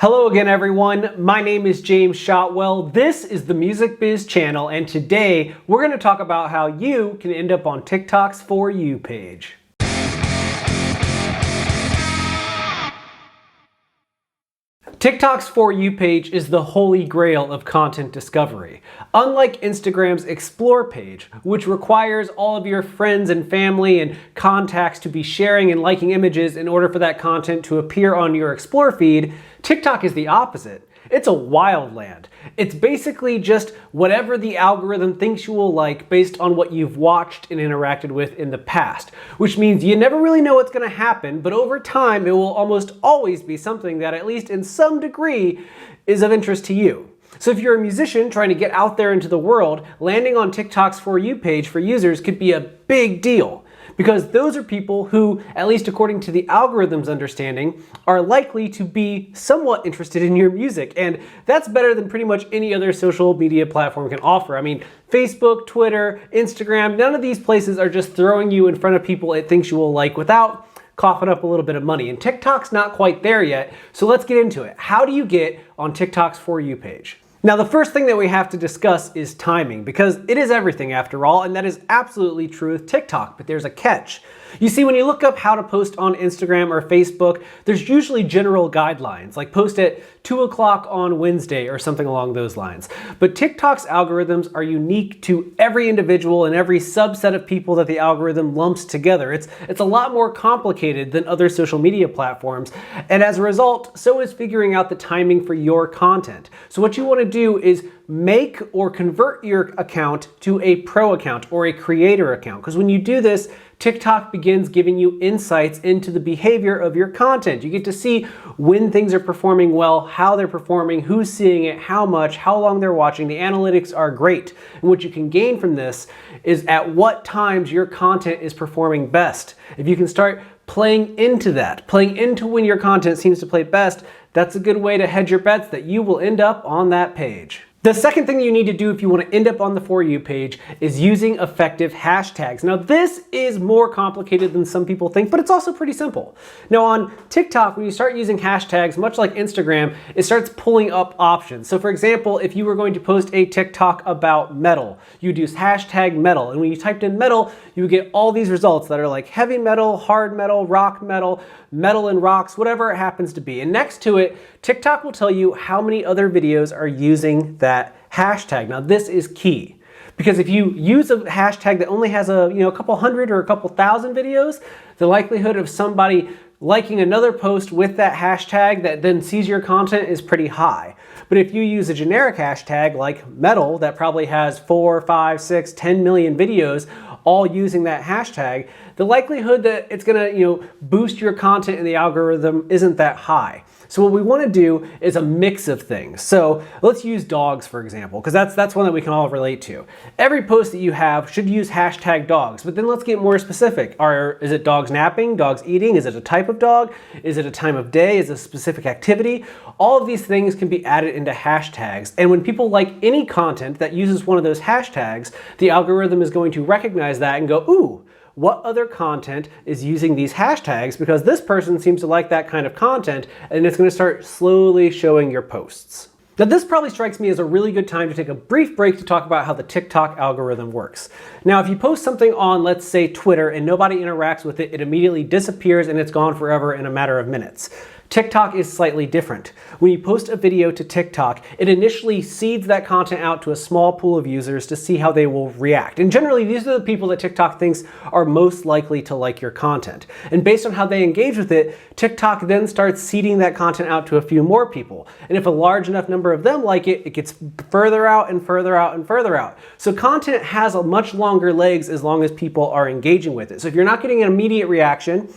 Hello again everyone, my name is James Shotwell, this is the Music Biz channel, and today we're going to talk about how you can end up on TikTok's For You page. TikTok's For You page is the holy grail of content discovery. Unlike Instagram's Explore page, which requires all of your friends and family and contacts to be sharing and liking images in order for that content to appear on your Explore feed, TikTok is the opposite. It's a wild land. It's basically just whatever the algorithm thinks you will like based on what you've watched and interacted with in the past, which means you never really know what's going to happen, but over time it will almost always be something that at least in some degree is of interest to you. So if you're a musician trying to get out there into the world, landing on TikTok's For You page for users could be a big deal. Because those are people who, at least according to the algorithm's understanding, are likely to be somewhat interested in your music. And that's better than pretty much any other social media platform can offer. I mean, Facebook, Twitter, Instagram, none of these places are just throwing you in front of people it thinks you will like without coughing up a little bit of money. And TikTok's not quite there yet, so let's get into it. How do you get on TikTok's For You page? Now, the first thing that we have to discuss is timing, because it is everything after all, and that is absolutely true with TikTok, but there's a catch. You see, when you look up how to post on Instagram or Facebook, there's usually general guidelines, like post at 2 o'clock on Wednesday or something along those lines. But TikTok's algorithms are unique to every individual and every subset of people that the algorithm lumps together. It's a lot more complicated than other social media platforms, and as a result, so is figuring out the timing for your content. So what you want to do is make or convert your account to a pro account or a creator account, because when you do this, TikTok begins giving you insights into the behavior of your content. You get to see when things are performing well, how they're performing, who's seeing it, how much, how long they're watching. The analytics are great. And what you can gain from this is at what times your content is performing best. If you can start playing into that, playing into when your content seems to play best, that's a good way to hedge your bets that you will end up on that page. The second thing you need to do if you want to end up on the For You page is using effective hashtags. Now, this is more complicated than some people think, but it's also pretty simple. Now, on TikTok, when you start using hashtags, much like Instagram, it starts pulling up options. So for example, if you were going to post a TikTok about metal, you'd use hashtag metal. And when you typed in metal, you would get all these results that are like heavy metal, hard metal, rock metal, metal and rocks, whatever it happens to be. And next to it, TikTok will tell you how many other videos are using that hashtag. Now this is key, because if you use a hashtag that only has a couple hundred or a couple thousand videos, the likelihood of somebody liking another post with that hashtag that then sees your content is pretty high. But if you use a generic hashtag like metal that probably has 4, 5, 6, 10 million videos all using that hashtag, the likelihood that it's gonna boost your content in the algorithm isn't that high. So what we want to do is a mix of things. So let's use dogs, for example, because that's one that we can all relate to. Every post that you have should use hashtag dogs, but then let's get more specific. Is it dogs napping, dogs eating? Is it a type of dog? Is it a time of day? Is it a specific activity? All of these things can be added into hashtags. And when people like any content that uses one of those hashtags, the algorithm is going to recognize that and go, ooh, what other content is using these hashtags, because this person seems to like that kind of content, and it's going to start slowly showing your posts. Now this probably strikes me as a really good time to take a brief break to talk about how the TikTok algorithm works. Now if you post something on, let's say, Twitter and nobody interacts with it, it immediately disappears and it's gone forever in a matter of minutes. TikTok is slightly different. When you post a video to TikTok, it initially seeds that content out to a small pool of users to see how they will react. And generally, these are the people that TikTok thinks are most likely to like your content. And based on how they engage with it, TikTok then starts seeding that content out to a few more people. And if a large enough number of them like it, it gets further out and further out and further out. So content has a much longer legs as long as people are engaging with it. So if you're not getting an immediate reaction,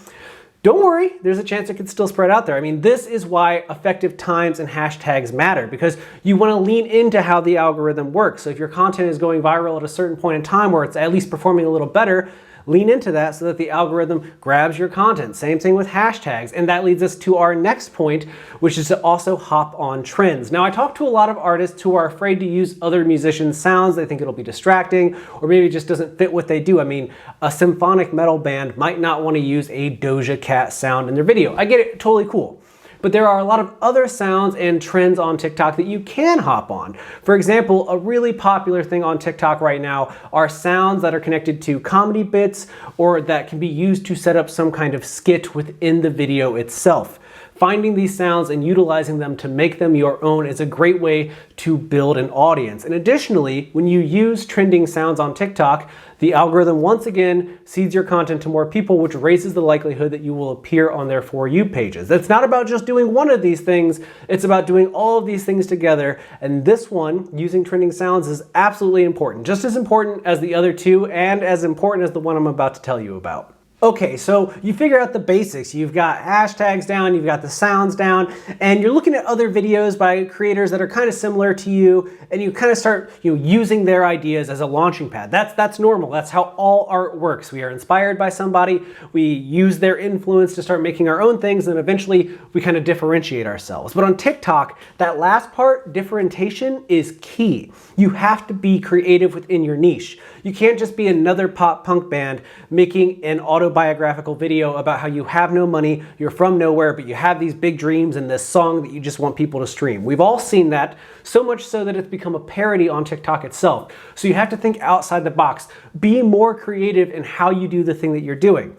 don't worry, there's a chance it could still spread out there. I mean, this is why effective times and hashtags matter, because you want to lean into how the algorithm works. So if your content is going viral at a certain point in time where it's at least performing a little better, lean into that so that the algorithm grabs your content. Same thing with hashtags. And that leads us to our next point, which is to also hop on trends. Now, I talk to a lot of artists who are afraid to use other musicians' sounds. They think it'll be distracting, or maybe it just doesn't fit what they do. I mean, a symphonic metal band might not want to use a Doja Cat sound in their video. I get it, totally cool. but there are a lot of other sounds and trends on TikTok that you can hop on. For example, a really popular thing on TikTok right now are sounds that are connected to comedy bits or that can be used to set up some kind of skit within the video itself. Finding these sounds and utilizing them to make them your own is a great way to build an audience. And additionally, when you use trending sounds on TikTok, the algorithm once again seeds your content to more people, which raises the likelihood that you will appear on their For You pages. It's not about just doing one of these things, it's about doing all of these things together. And this one, using trending sounds, is absolutely important. Just as important as the other two, and as important as the one I'm about to tell you about. Okay, so you figure out the basics. You've got hashtags down, you've got the sounds down, and you're looking at other videos by creators that are kind of similar to you, and you kind of start using their ideas as a launching pad. That's normal. That's how all art works. We are inspired by somebody, we use their influence to start making our own things, and eventually we kind of differentiate ourselves. But on TikTok, that last part, differentiation, is key. You have to be creative within your niche. You can't just be another pop punk band making an autobiographical video about how you have no money, you're from nowhere, but you have these big dreams and this song that you just want people to stream. We've all seen that, so much so that it's become a parody on TikTok itself. So you have to think outside the box. Be more creative in how you do the thing that you're doing.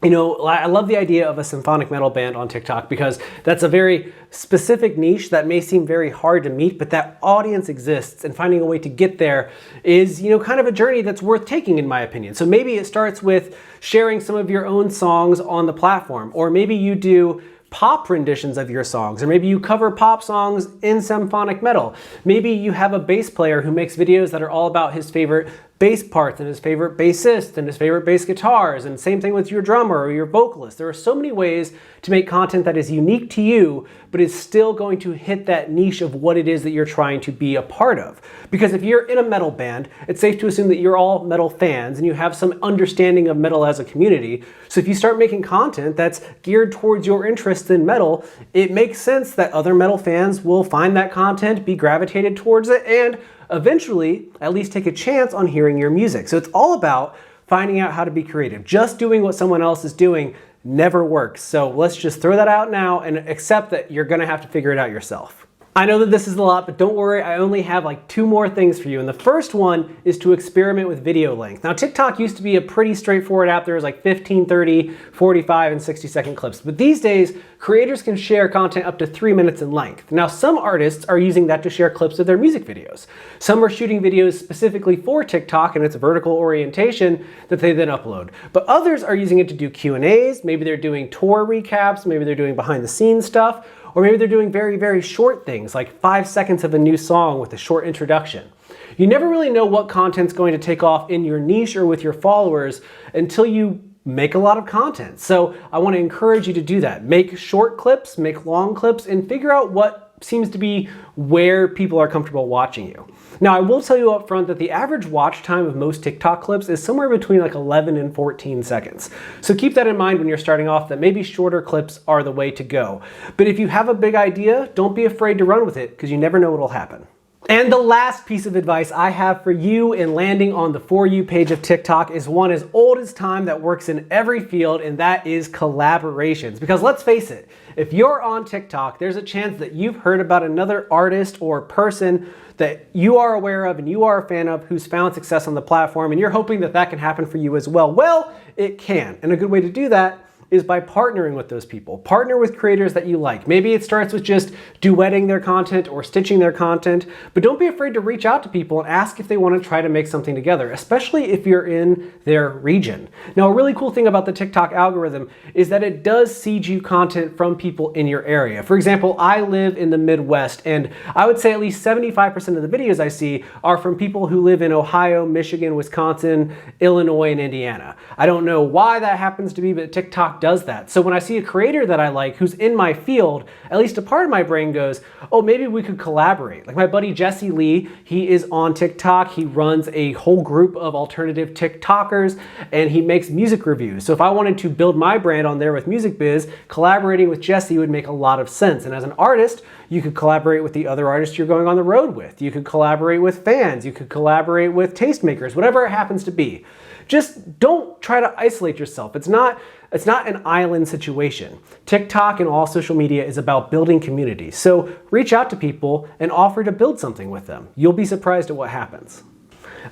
I love the idea of a symphonic metal band on TikTok because that's a very specific niche that may seem very hard to meet, but that audience exists, and finding a way to get there is, kind of a journey that's worth taking, in my opinion. So maybe it starts with sharing some of your own songs on the platform, or maybe you do pop renditions of your songs, or maybe you cover pop songs in symphonic metal. Maybe you have a bass player who makes videos that are all about his favorite bass parts and his favorite bassist and his favorite bass guitars, and same thing with your drummer or your vocalist. There are so many ways to make content that is unique to you, but is still going to hit that niche of what it is that you're trying to be a part of. Because if you're in a metal band, it's safe to assume that you're all metal fans and you have some understanding of metal as a community. So if you start making content that's geared towards your interests in metal, it makes sense that other metal fans will find that content, be gravitated towards it, and eventually at least take a chance on hearing your music. So it's all about finding out how to be creative. Just doing what someone else is doing never works. So let's just throw that out now and accept that you're gonna have to figure it out yourself. I know that this is a lot, but don't worry, I only have like 2 more things for you. And the first one is to experiment with video length. Now, TikTok used to be a pretty straightforward app. There was like 15, 30, 45, and 60-second clips. But these days, creators can share content up to 3 minutes in length. Now, some artists are using that to share clips of their music videos. Some are shooting videos specifically for TikTok and its vertical orientation that they then upload. But others are using it to do Q&As. Maybe they're doing tour recaps. Maybe they're doing behind the scenes stuff. Or maybe they're doing very, very short things, like 5 seconds of a new song with a short introduction. You never really know what content's going to take off in your niche or with your followers until you make a lot of content. So I want to encourage you to do that. Make short clips, make long clips, and figure out what seems to be where people are comfortable watching you. Now, I will tell you up front that the average watch time of most TikTok clips is somewhere between like 11 and 14 seconds. So keep that in mind when you're starting off, that maybe shorter clips are the way to go. But if you have a big idea, don't be afraid to run with it, because you never know what'll happen. And the last piece of advice I have for you in landing on the For You page of TikTok is one as old as time that works in every field, and that is collaborations. Because let's face it, if you're on TikTok, there's a chance that you've heard about another artist or person that you are aware of and you are a fan of who's found success on the platform, and you're hoping that that can happen for you as well. Well, it can. And a good way to do that is by partnering with those people. Partner with creators that you like. Maybe it starts with just duetting their content or stitching their content, but don't be afraid to reach out to people and ask if they want to try to make something together, especially if you're in their region. Now, a really cool thing about the TikTok algorithm is that it does seed you content from people in your area. For example, I live in the Midwest, and I would say at least 75% of the videos I see are from people who live in Ohio, Michigan, Wisconsin, Illinois, and Indiana. I don't know why that happens to be, but TikTok does that. So when I see a creator that I like who's in my field, at least a part of my brain goes, oh, maybe we could collaborate. Like my buddy Jesse Lee, he is on TikTok. He runs a whole group of alternative TikTokers, and he makes music reviews. So if I wanted to build my brand on there with Music Biz, collaborating with Jesse would make a lot of sense. And as an artist, you could collaborate with the other artists you're going on the road with. You could collaborate with fans. You could collaborate with tastemakers, whatever it happens to be. just don't try to isolate yourself. It's not an island situation. TikTok and all social media is about building community. So reach out to people and offer to build something with them. You'll be surprised at what happens.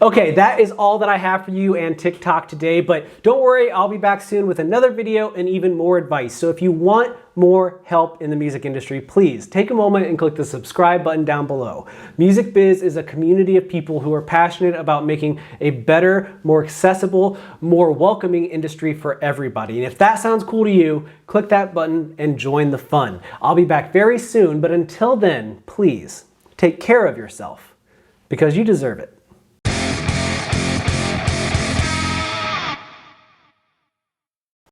Okay, that is all that I have for you and TikTok today, but don't worry, I'll be back soon with another video and even more advice. So if you want more help in the music industry, please take a moment and click the subscribe button down below. Music Biz is a community of people who are passionate about making a better, more accessible, more welcoming industry for everybody. And if that sounds cool to you, click that button and join the fun. I'll be back very soon, but until then, please take care of yourself because you deserve it.